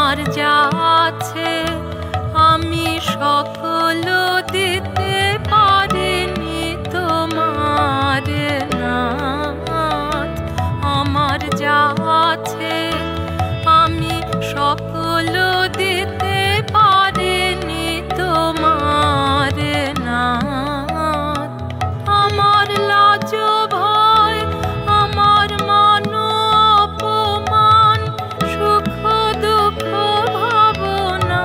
আমার যা আছে আমি সকল দিতে পারিনি তোমার নাথ। আমার যা আছে আমি সকল দিতে পারিনি তোমার নাথ। আমার লাজ ভয়, আমার মান অপমান, সুখ দুঃখ ভাবনা,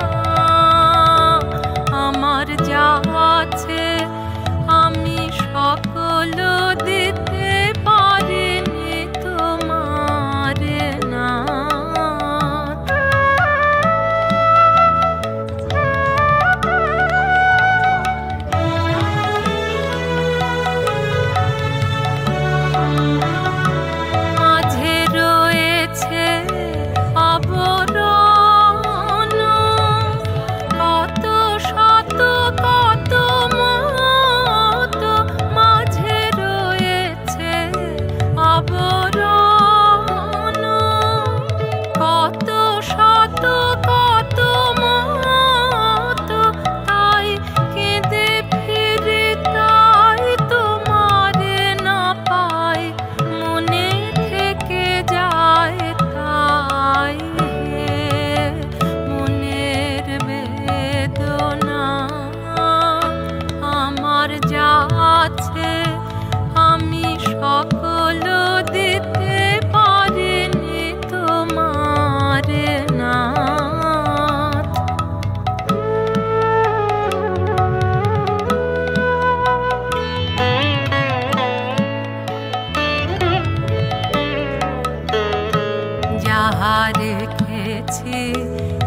আমার যা আছে আমি সকল দিতে পারিনি তোমার নাথ। মাঝে রয়েছে আবরণ, কত শত কত মত, মাঝে রয়েছে আবরণ, কত শত কত মত, তাই কেঁদে ফিরে তাই তোমারে না পাই, মনে থেকে যায় তাই মনের বেদনা। আমার যা আছে আমি সকল দিতে পারিনি তোমার নাথ। যাহা রেখেছি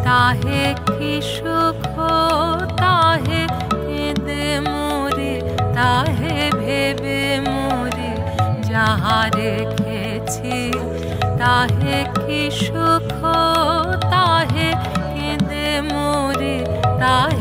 তাহে কি সুখ, তাহে কেঁদে মরে, তাহে ভেবে মরে। যাহা রেখেছি তাহে কি সুখ, তাহে কেঁদে মরে, তাহে